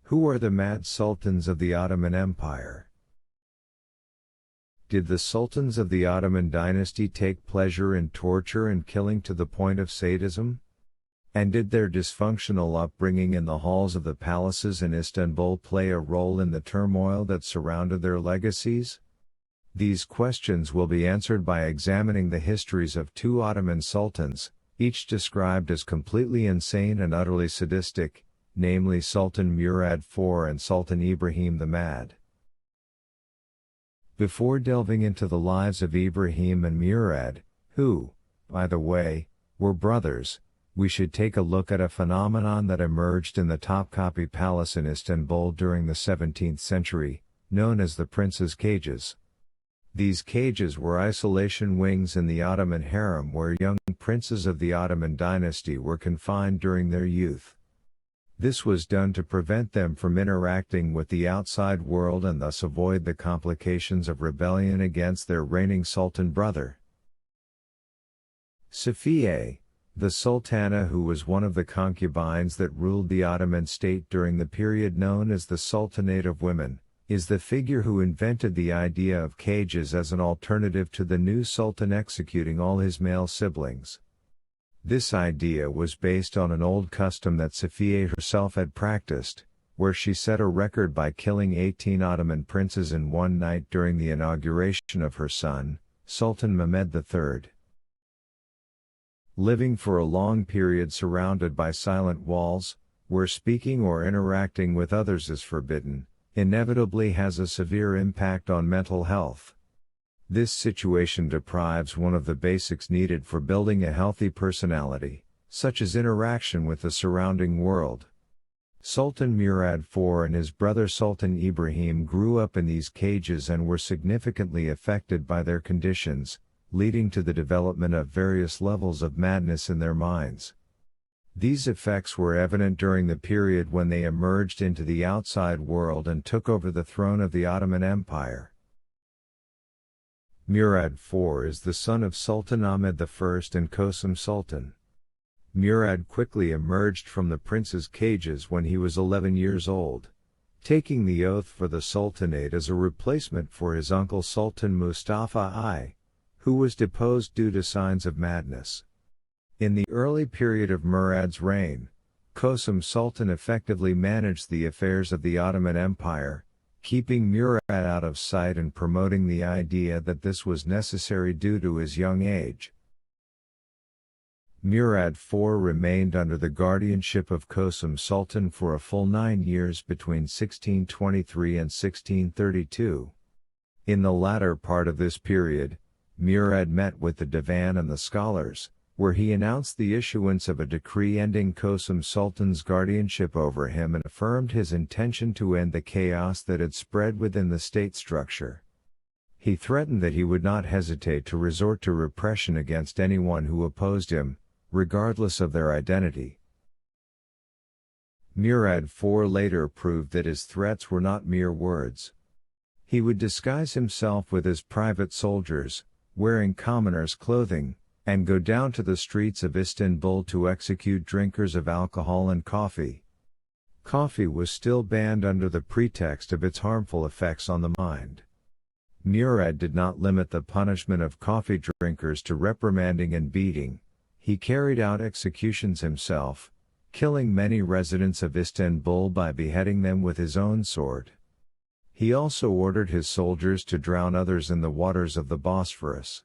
Who are the Mad Sultans of the Ottoman Empire? Did the sultans of the Ottoman dynasty take pleasure in torture and killing to the point of sadism? And did their dysfunctional upbringing in the halls of the palaces in Istanbul play a role in the turmoil that surrounded their legacies? These questions will be answered by examining the histories of two Ottoman sultans, each described as completely insane and utterly sadistic, namely Sultan Murad IV and Sultan Ibrahim the Mad. Before delving into the lives of Ibrahim and Murad, who, by the way, were brothers, we should take a look at a phenomenon that emerged in the Topkapi Palace in Istanbul during the 17th century, known as the princes' cages. These cages were isolation wings in the Ottoman Harem where young princes of the Ottoman dynasty were confined during their youth. This was done to prevent them from interacting with the outside world and thus avoid the complications of rebellion against their reigning sultan brother. Safiye, the sultana who was one of the concubines that ruled the Ottoman state during the period known as the Sultanate of Women, is the figure who invented the idea of cages as an alternative to the new sultan executing all his male siblings. This idea was based on an old custom that Safiye herself had practiced, where she set a record by killing 18 Ottoman princes in one night during the inauguration of her son, Sultan Mehmed III. Living for a long period surrounded by silent walls, where speaking or interacting with others is forbidden, inevitably has a severe impact on mental health. This situation deprives one of the basics needed for building a healthy personality, such as interaction with the surrounding world. Sultan Murad IV and his brother Sultan Ibrahim grew up in these cages and were significantly affected by their conditions, leading to the development of various levels of madness in their minds. These effects were evident during the period when they emerged into the outside world and took over the throne of the Ottoman Empire. Murad IV is the son of Sultan Ahmed I and Kosum Sultan. Murad quickly emerged from the prince's cages when he was 11 years old, taking the oath for the sultanate as a replacement for his uncle Sultan Mustafa I, who was deposed due to signs of madness. In the early period of Murad's reign, Kosum Sultan effectively managed the affairs of the Ottoman Empire, keeping Murad out of sight and promoting the idea that this was necessary due to his young age. Murad IV remained under the guardianship of Kosum Sultan for a full 9 years between 1623 and 1632. In the latter part of this period, Murad met with the Divan and the scholars, where he announced the issuance of a decree ending Kosum Sultan's guardianship over him and affirmed his intention to end the chaos that had spread within the state structure. He threatened that he would not hesitate to resort to repression against anyone who opposed him, regardless of their identity. Murad IV later proved that his threats were not mere words. He would disguise himself with his private soldiers, wearing commoners' clothing, and go down to the streets of Istanbul to execute drinkers of alcohol and coffee. Coffee was still banned under the pretext of its harmful effects on the mind. Murad did not limit the punishment of coffee drinkers to reprimanding and beating. He carried out executions himself, killing many residents of Istanbul by beheading them with his own sword. He also ordered his soldiers to drown others in the waters of the Bosphorus.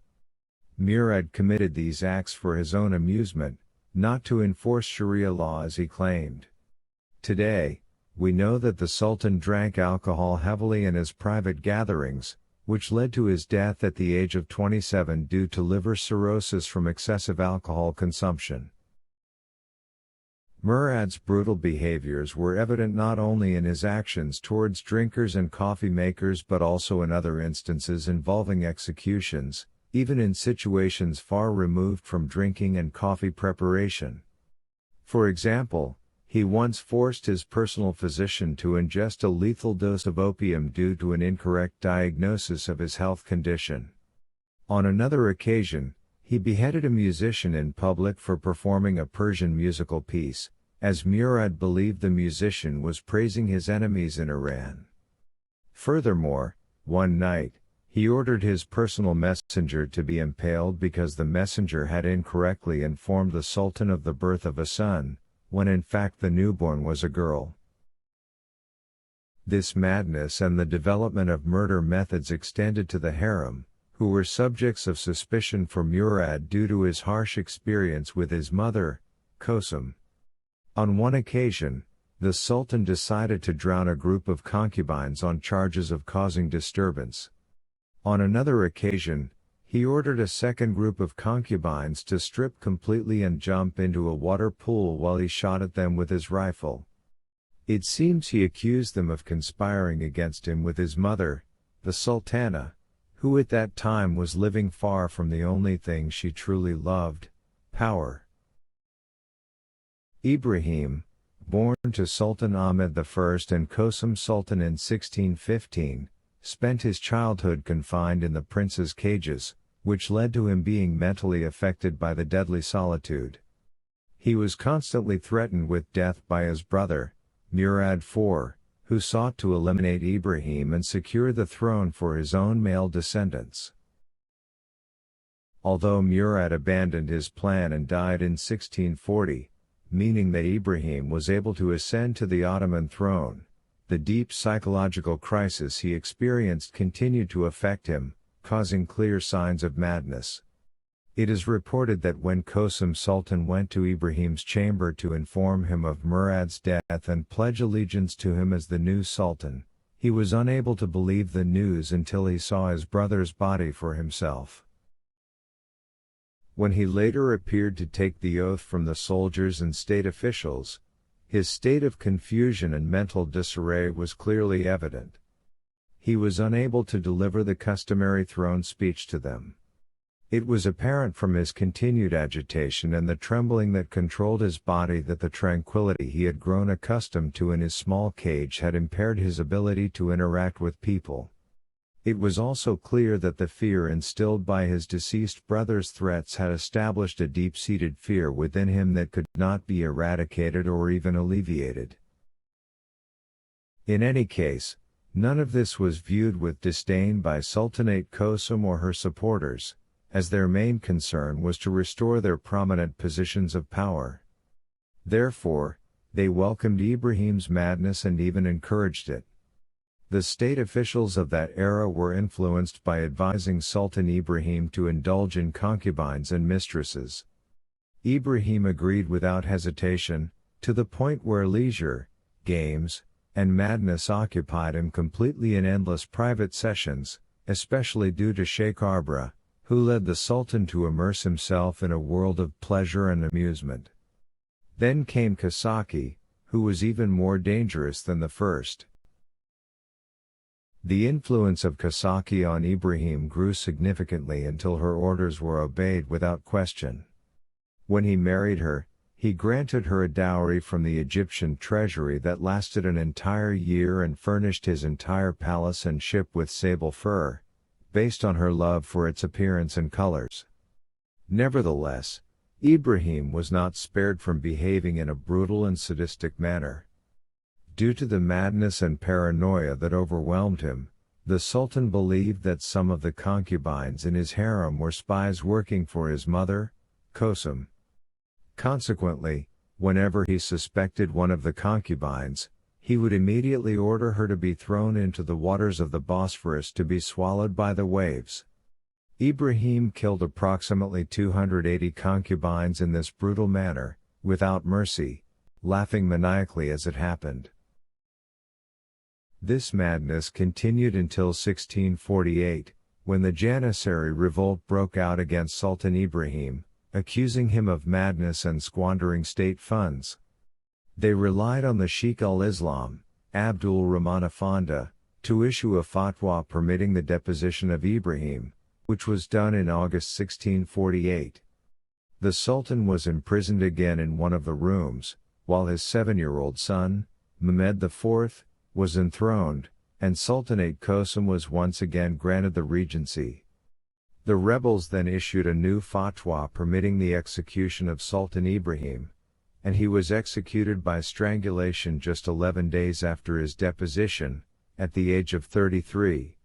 Murad committed these acts for his own amusement, not to enforce Sharia law as he claimed. Today, we know that the Sultan drank alcohol heavily in his private gatherings, which led to his death at the age of 27 due to liver cirrhosis from excessive alcohol consumption. Murad's brutal behaviors were evident not only in his actions towards drinkers and coffee makers but also in other instances involving executions, even in situations far removed from drinking and coffee preparation. For example, he once forced his personal physician to ingest a lethal dose of opium due to an incorrect diagnosis of his health condition. On another occasion, he beheaded a musician in public for performing a Persian musical piece, as Murad believed the musician was praising his enemies in Iran. Furthermore, one night, he ordered his personal messenger to be impaled because the messenger had incorrectly informed the Sultan of the birth of a son, when in fact the newborn was a girl. This madness and the development of murder methods extended to the Harem, who were subjects of suspicion for Murad due to his harsh experience with his mother, Kosum. On one occasion, the Sultan decided to drown a group of concubines on charges of causing disturbance. On another occasion, he ordered a second group of concubines to strip completely and jump into a water pool while he shot at them with his rifle. It seems he accused them of conspiring against him with his mother, the Sultana, who at that time was living far from the only thing she truly loved, power. Ibrahim, born to Sultan Ahmed I and Kosum Sultan in 1615, spent his childhood confined in the prince's cages, which led to him being mentally affected by the deadly solitude. He was constantly threatened with death by his brother, Murad IV, who sought to eliminate Ibrahim and secure the throne for his own male descendants. Although Murad abandoned his plan and died in 1640, meaning that Ibrahim was able to ascend to the Ottoman throne, the deep psychological crisis he experienced continued to affect him, causing clear signs of madness. It is reported that when Kosum Sultan went to Ibrahim's chamber to inform him of Murad's death and pledge allegiance to him as the new sultan, he was unable to believe the news until he saw his brother's body for himself. When he later appeared to take the oath from the soldiers and state officials, his state of confusion and mental disarray was clearly evident. He was unable to deliver the customary throne speech to them. It was apparent from his continued agitation and the trembling that controlled his body that the tranquility he had grown accustomed to in his small cage had impaired his ability to interact with people. It was also clear that the fear instilled by his deceased brother's threats had established a deep-seated fear within him that could not be eradicated or even alleviated. In any case, none of this was viewed with disdain by Sultanate Kosum or her supporters, as their main concern was to restore their prominent positions of power. Therefore, they welcomed Ibrahim's madness and even encouraged it. The state officials of that era were influenced by advising Sultan Ibrahim to indulge in concubines and mistresses. Ibrahim agreed without hesitation, to the point where leisure, games, and madness occupied him completely in endless private sessions, especially due to Sheikh Arbra, who led the Sultan to immerse himself in a world of pleasure and amusement. Then came Kasaki, who was even more dangerous than the first. The influence of Kasaki on Ibrahim grew significantly until her orders were obeyed without question. When he married her, he granted her a dowry from the Egyptian treasury that lasted an entire year and furnished his entire palace and ship with sable fur, based on her love for its appearance and colors. Nevertheless, Ibrahim was not spared from behaving in a brutal and sadistic manner. Due to the madness and paranoia that overwhelmed him, the Sultan believed that some of the concubines in his harem were spies working for his mother, Kosum. Consequently, whenever he suspected one of the concubines, he would immediately order her to be thrown into the waters of the Bosphorus to be swallowed by the waves. Ibrahim killed approximately 280 concubines in this brutal manner, without mercy, laughing maniacally as it happened. This madness continued until 1648, when the Janissary revolt broke out against Sultan Ibrahim, accusing him of madness and squandering state funds. They relied on the Sheikh al-Islam, Abdul Rahman Afanda, to issue a fatwa permitting the deposition of Ibrahim, which was done in August 1648. The Sultan was imprisoned again in one of the rooms, while his 7-year-old son, Murad IV, was enthroned, and Sultanate Kosum was once again granted the regency. The rebels then issued a new fatwa permitting the execution of Sultan Ibrahim, and he was executed by strangulation just 11 days after his deposition, at the age of 33.